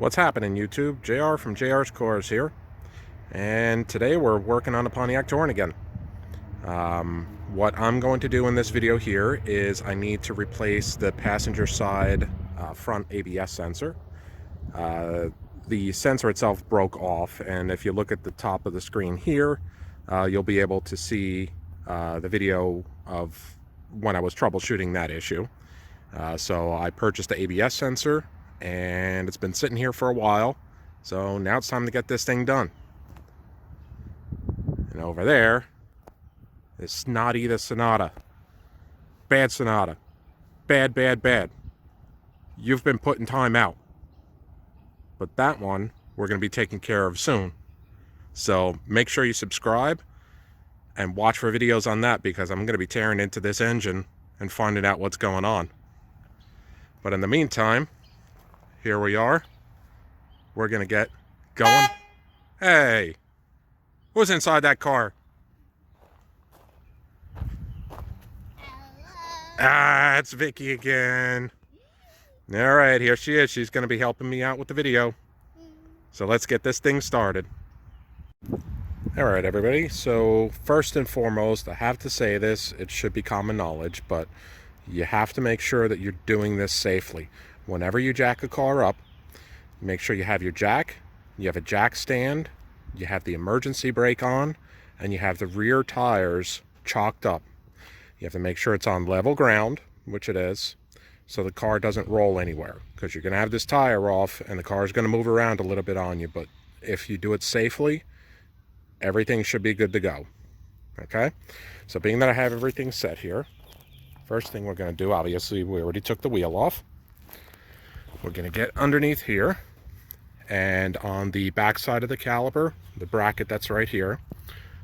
What's happening, YouTube? JR from JR's Cars here, and today we're working on the Pontiac Torrent again. What I'm going to do in this video here is I need to replace the passenger side front ABS sensor. The sensor itself broke off, and if you look at the top of the screen here, you'll be able to see the video of when I was troubleshooting that issue. So I purchased the ABS sensor, and it's been sitting here for a while, so now it's time to get this thing done. And over there is Snotty the Sonata. Bad Sonata. Bad, bad, bad. You've been put in time out. But that one we're going to be taking care of soon. So make sure you subscribe and watch for videos on that, because I'm going to be tearing into this engine and finding out what's going on. But in the meantime, here we are. We're going to get going. Hey, who's inside that car? Ah, it's Vicky again. All right, here she is. She's going to be helping me out with the video. So let's get this thing started. All right, everybody. So first and foremost, I have to say this. It should be common knowledge, but you have to make sure that you're doing this safely. Whenever you jack a car up, make sure you have your jack, you have a jack stand, you have the emergency brake on, and you have the rear tires chalked up. You have to make sure it's on level ground, which it is, so the car doesn't roll anywhere, because you're going to have this tire off and the car is going to move around a little bit on you. But if you do it safely, everything should be good to go. Okay? So being that I have everything set here, first thing we're going to do, obviously we already took the wheel off. We're going to get underneath here, and on the back side of the caliper, the bracket that's right here,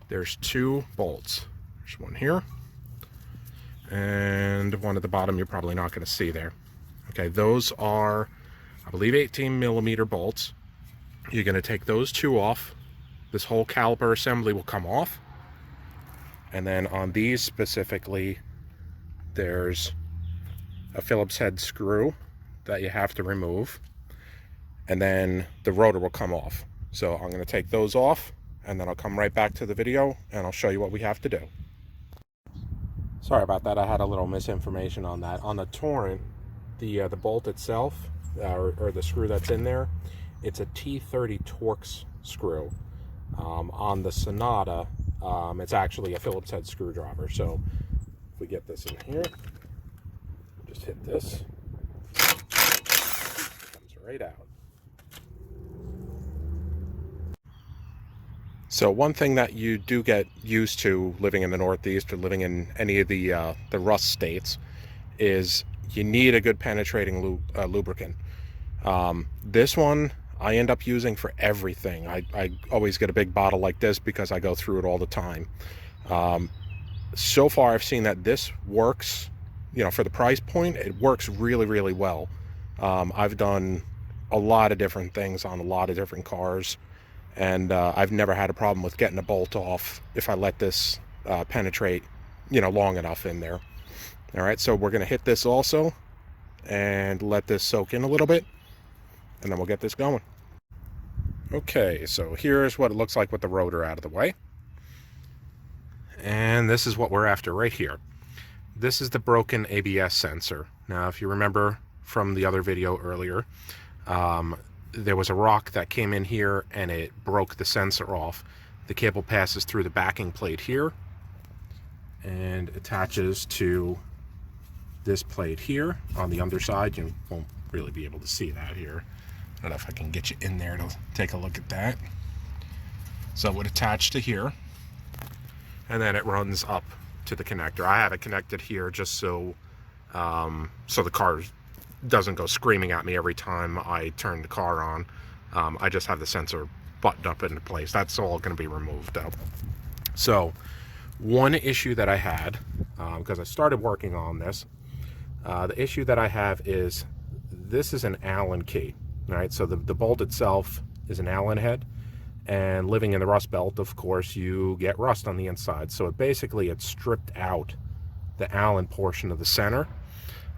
there's two bolts. There's one here and one at the bottom you're probably not going to see there. Okay, those are, I believe, 18mm bolts. You're going to take those two off. This whole caliper assembly will come off. And then on these specifically, there's a Phillips head screw that you have to remove, and then the rotor will come off. So I'm going to take those off, and then I'll come right back to the video and I'll show you what we have to do. Sorry about that, I had a little misinformation on that. On the Torrent, the bolt itself, or the screw that's in there, it's a T30 Torx screw. On the Sonata, it's actually a Phillips head screwdriver. So if we get this in here, just hit this, comes right out. So one thing that you do get used to living in the Northeast or living in any of the rust states is you need a good penetrating lubricant. This one I end up using for everything. I always get a big bottle like this because I go through it all the time. So far I've seen that this works, you know, for the price point, it works really, really well. I've done a lot of different things on a lot of different cars, and I've never had a problem with getting a bolt off if I let this penetrate, you know, long enough in there. All right, so we're going to hit this also and let this soak in a little bit, and then we'll get this going. Okay, so here's what it looks like with the rotor out of the way. And this is what we're after right here. This is the broken ABS sensor. Now, if you remember from the other video earlier, there was a rock that came in here and it broke the sensor off. The cable passes through the backing plate here and attaches to this plate here on the underside. You won't really be able to see that here. I don't know if I can get you in there to take a look at that. So it would attach to here, and then it runs up to the connector. I have it connected here just so the car doesn't go screaming at me every time I turn the car on. I just have the sensor buttoned up into place. That's all going to be removed though. So one issue that I had, because I started working on this, the issue that I have is this is an Allen key. All right, so the bolt itself is an Allen head, and living in the Rust Belt, of course, you get rust on the inside. So it basically stripped out the Allen portion of the center.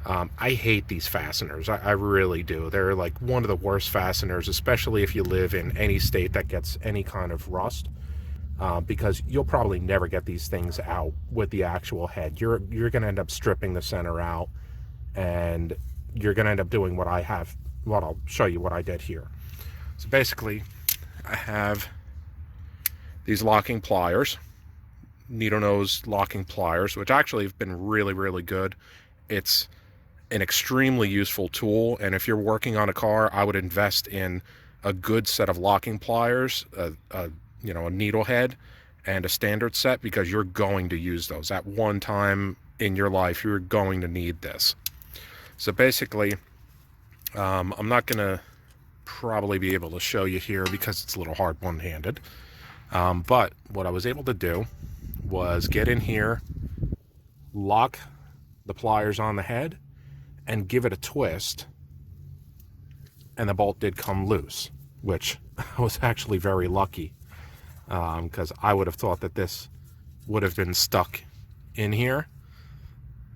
I hate these fasteners. I really do. They're like one of the worst fasteners, especially if you live in any state that gets any kind of rust, because you'll probably never get these things out with the actual head. You're going to end up stripping the center out, and you're going to end up doing what I'll show you what I did here. So basically, I have these locking pliers, needle nose locking pliers, which actually have been really, really good. It's an extremely useful tool, and if you're working on a car, I would invest in a good set of locking pliers, a needle head, and a standard set, because you're going to use those at one time in your life. You're going to need this. So basically, I'm not gonna probably be able to show you here because it's a little hard one-handed, but what I was able to do was get in here, lock the pliers on the head, and give it a twist, and the bolt did come loose, which I was actually very lucky, because I would have thought that this would have been stuck in here,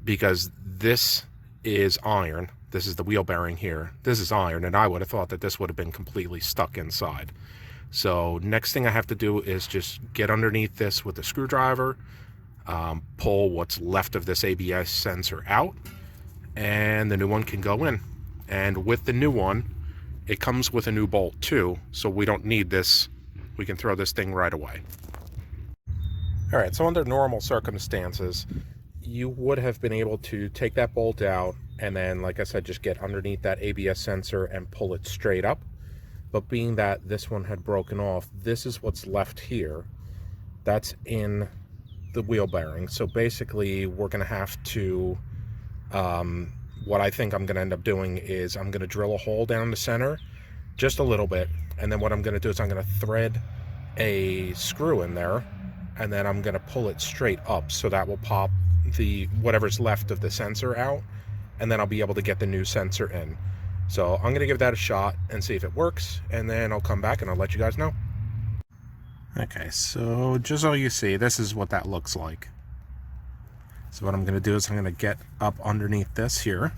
because this is iron. This is the wheel bearing here. This is iron, and I would have thought that this would have been completely stuck inside. So next thing I have to do is just get underneath this with a screwdriver, pull what's left of this ABS sensor out, and the new one can go in. And with the new one, it comes with a new bolt too, so we don't need this. We can throw this thing right away. All right, so under normal circumstances, you would have been able to take that bolt out and then, like I said, just get underneath that ABS sensor and pull it straight up. But being that this one had broken off, this is what's left here. That's in the wheel bearing. So basically, we're going to have to, what I think I'm going to end up doing is I'm going to drill a hole down the center just a little bit. And then what I'm going to do is I'm going to thread a screw in there, and then I'm going to pull it straight up, so that will pop the whatever's left of the sensor out, and then I'll be able to get the new sensor in. So I'm going to give that a shot and see if it works, and then I'll come back and I'll let you guys know. Okay, so just so you see, this is what that looks like. So what I'm going to do is I'm going to get up underneath this here,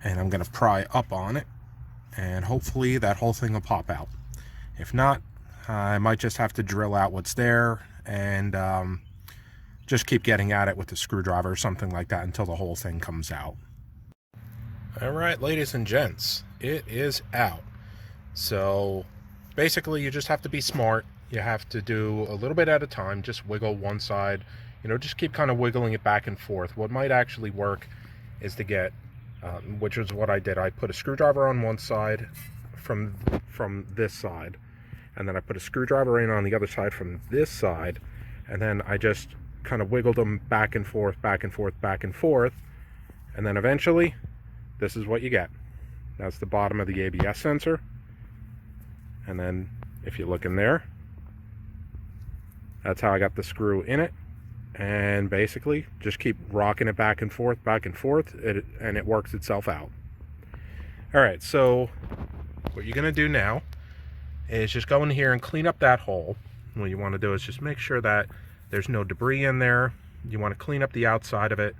and I'm going to pry up on it, and hopefully that whole thing will pop out. If not, I might just have to drill out what's there and just keep getting at it with a screwdriver or something like that until the whole thing comes out. All right, ladies and gents, it is out. So basically, you just have to be smart. You have to do a little bit at a time. Just wiggle one side, just keep kind of wiggling it back and forth. What might actually work is to get, which is what I did. I put a screwdriver on one side from this side, and then I put a screwdriver in on the other side from this side, and then I just kind of wiggled them back and forth, back and forth, back and forth, and then eventually this is what you get. That's the bottom of the ABS sensor, and then if you look in there, that's how I got the screw in it. And basically just keep rocking it back and forth, and it works itself out. All right, so what you're gonna do now is just go in here and clean up that hole. What you want to do is just make sure that there's no debris in there. You want to clean up the outside of it.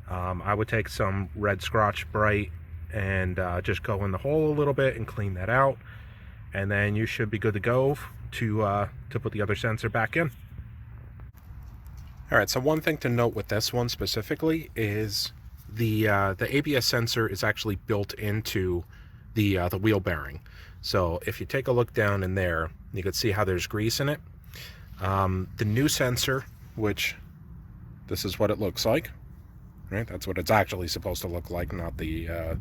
I would take some red Scotch Brite and just go in the hole a little bit and clean that out, and then you should be good to go to put the other sensor back in. All right, so one thing to note with this one specifically is the ABS sensor is actually built into the wheel bearing. So if you take a look down in there, you can see how there's grease in it. The new sensor, which this is what it looks like, right? That's what it's actually supposed to look like, not the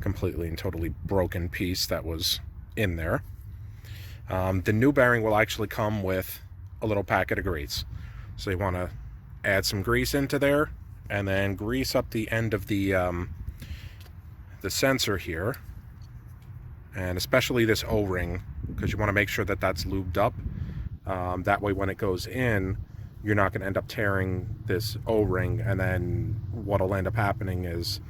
completely and totally broken piece that was in there. The new bearing will actually come with a little packet of grease. So you want to add some grease into there, and then grease up the end of the sensor here, and especially this O-ring, because you want to make sure that that's lubed up. That way when it goes in, you're not going to end up tearing this O-ring, and then what'll end up happening is,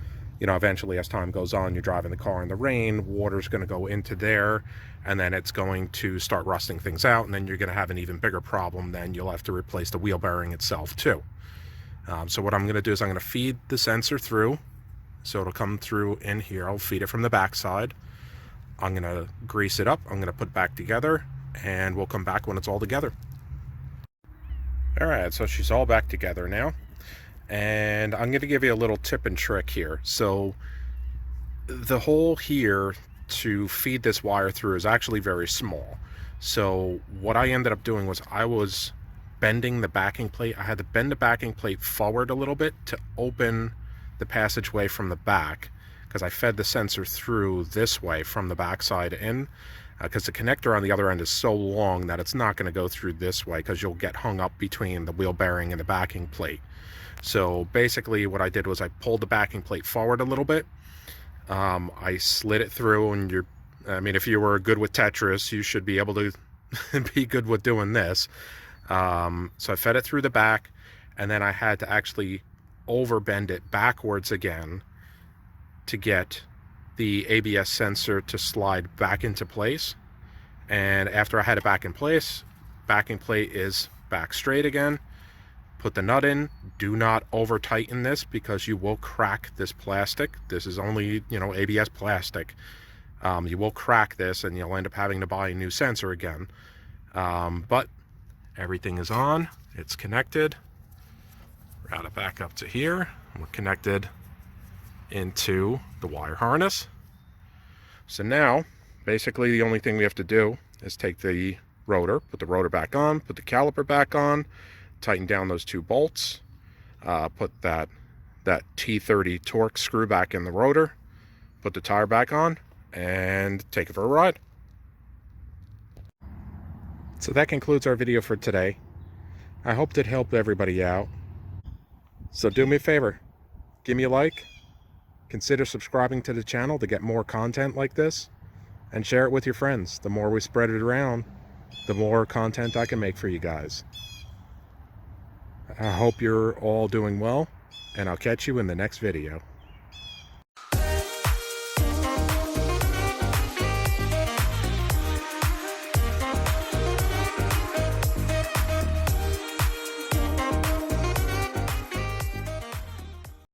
eventually as time goes on, you're driving the car in the rain, water's going to go into there, and then it's going to start rusting things out, and then you're going to have an even bigger problem. Then you'll have to replace the wheel bearing itself too. So what I'm going to do is I'm going to feed the sensor through. So it'll come through in here. I'll feed it from the back side. I'm going to grease it up. I'm going to put it back together, and we'll come back when it's all together. Alright, so she's all back together now. And I'm going to give you a little tip and trick here. So the hole here to feed this wire through is actually very small. So what I ended up doing was I was bending the backing plate. I had to bend the backing plate forward a little bit to open the passageway from the back, because I fed the sensor through this way from the back side in, because the connector on the other end is so long that it's not going to go through this way, because you'll get hung up between the wheel bearing and the backing plate. So basically what I did was I pulled the backing plate forward a little bit. I slid it through, and if you were good with Tetris, you should be able to be good with doing this. So I fed it through the back, and then I had to actually overbend it backwards again to get the ABS sensor to slide back into place. And after I had it back in place, backing plate is back straight again. Put the nut in. Do not over tighten this, because you will crack this plastic. This is only, ABS plastic. You will crack this, and you'll end up having to buy a new sensor again. But everything is on. It's connected. Route it back up to here. We're connected into the wire harness. So now, basically the only thing we have to do is take the rotor, put the rotor back on, put the caliper back on, tighten down those two bolts, put that T30 torque screw back in the rotor, put the tire back on, and take it for a ride. So that concludes our video for today. I hope it helped everybody out. So do me a favor, give me a like, consider subscribing to the channel to get more content like this, and share it with your friends. The more we spread it around, the more content I can make for you guys. I hope you're all doing well, and I'll catch you in the next video.